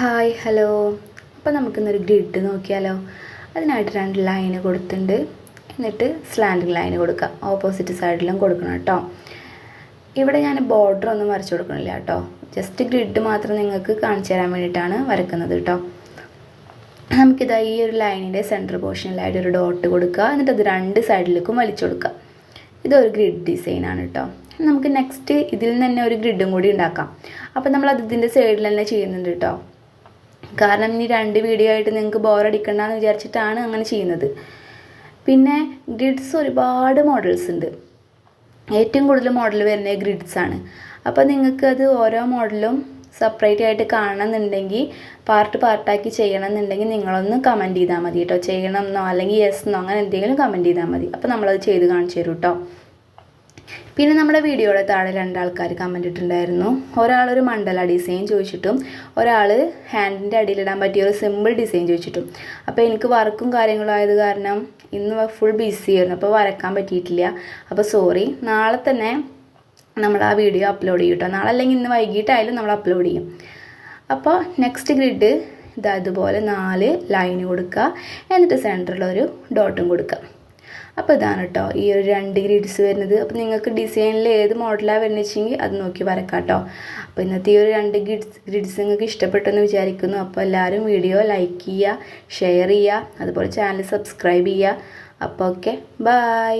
Hi hello. അപ്പോൾ നമുക്കിന്നൊരു grid നോക്കിയാലോ. അതിനായിട്ട് 2 ലൈന് കൊടുത്തിട്ടുണ്ട്. എന്നിട്ട് സ്ലാൻഡിങ് ലൈന് കൊടുക്കുക. ഓപ്പോസിറ്റ് സൈഡിലും കൊടുക്കണം കേട്ടോ. ഇവിടെ ഞാൻ ബോർഡർ ഒന്നും വരച്ചു കൊടുക്കണില്ല കേട്ടോ. ജസ്റ്റ് ഗ്രിഡ് മാത്രം നിങ്ങൾക്ക് കാണിച്ചു തരാൻ വേണ്ടിയിട്ടാണ് വരക്കുന്നത് കേട്ടോ. നമുക്കിതാ ഈ ഒരു ലൈനിൻ്റെ സെൻറ്റർ പോർഷനിലായിട്ട് ഒരു ഡോട്ട് കൊടുക്കുക. എന്നിട്ട് അത് 2 സൈഡിലേക്കും വലിച്ചു കൊടുക്കുക. ഇതൊരു ഗ്രിഡ് ഡിസൈനാണ് കേട്ടോ. നമുക്ക് നെക്സ്റ്റ് ഇതിൽ നിന്ന് തന്നെ ഒരു ഗ്രിഡും കൂടി ഉണ്ടാക്കാം. അപ്പോൾ നമ്മളത് ഇതിൻ്റെ സൈഡിൽ തന്നെ ചെയ്യുന്നുണ്ട് കേട്ടോ. കാരണം ഇനി 2 വീഡിയോ ആയിട്ട് നിങ്ങൾക്ക് ബോറടിക്കണ്ടെന്ന് വിചാരിച്ചിട്ടാണ് അങ്ങനെ ചെയ്യുന്നത്. പിന്നെ ഗ്രിഡ്സ് ഒരുപാട് മോഡൽസ് ഉണ്ട്. ഏറ്റവും കൂടുതൽ മോഡൽ വരുന്നത് ഗ്രിഡ്സാണ്. അപ്പോൾ നിങ്ങൾക്ക് അത് ഓരോ മോഡലും സെപ്പറേറ്റ് ആയിട്ട് കാണണമെന്നുണ്ടെങ്കിൽ പാർട്ടാക്കി ചെയ്യണമെന്നുണ്ടെങ്കിൽ നിങ്ങളൊന്ന് കമൻറ്റ് ചെയ്താൽ മതി കേട്ടോ. ചെയ്യണം എന്നോ അല്ലെങ്കിൽ യെസ് എന്നോ അങ്ങനെ എന്തെങ്കിലും കമൻറ്റ് ചെയ്താൽ മതി. അപ്പോൾ നമ്മളത് ചെയ്ത് കാണിച്ചു തരും കേട്ടോ. പിന്നെ നമ്മുടെ വീഡിയോയുടെ താഴെ 2 ആൾക്കാർ കമൻറ്റ് ഇട്ടിട്ടുണ്ടായിരുന്നു. ഒരാളൊരു മണ്ഡല ഡിസൈൻ ചോദിച്ചിട്ടും ഒരാൾ ഹാൻഡിൻ്റെ അടിയിലിടാൻ പറ്റിയ ഒരു സിമ്പിൾ ഡിസൈൻ ചോദിച്ചിട്ടും. അപ്പോൾ എനിക്ക് വർക്കും കാര്യങ്ങളും ആയത് കാരണം ഇന്ന് ഫുൾ ബിസി ആയിരുന്നു. അപ്പോൾ വരക്കാൻ പറ്റിയിട്ടില്ല. അപ്പോൾ സോറി. നാളെ തന്നെ നമ്മൾ ആ വീഡിയോ അപ്ലോഡ് ചെയ്യും കേട്ടോ. നാളെ അല്ലെങ്കിൽ ഇന്ന് വൈകിട്ടായാലും നമ്മൾ അപ്ലോഡ് ചെയ്യും. അപ്പോൾ നെക്സ്റ്റ് ഗ്രിഡ് ഇതുപോലെ 4 ലൈന് കൊടുക്കുക. എന്നിട്ട് സെൻറ്ററിലൊരു ഡോട്ടും കൊടുക്കുക. അപ്പോൾ ഇതാണ് കേട്ടോ ഈ ഒരു 2 ഗ്രിഡ്സ് വരുന്നത്. അപ്പോൾ നിങ്ങൾക്ക് ഡിസൈനിൽ ഏത് മോഡലാണ് വരുന്നത് വെച്ചെങ്കിൽ അത് നോക്കി വരക്കാം കേട്ടോ. അപ്പോൾ ഇന്നത്തെ ഈ ഒരു 2 ഗ്രിഡ്സ് നിങ്ങൾക്ക് ഇഷ്ടപ്പെട്ടെന്ന് വിചാരിക്കുന്നു. അപ്പോൾ എല്ലാവരും വീഡിയോ ലൈക്ക് ചെയ്യുക, ഷെയർ ചെയ്യുക, അതുപോലെ ചാനൽ സബ്സ്ക്രൈബ് ചെയ്യുക. അപ്പോൾ ഓക്കെ, ബൈ.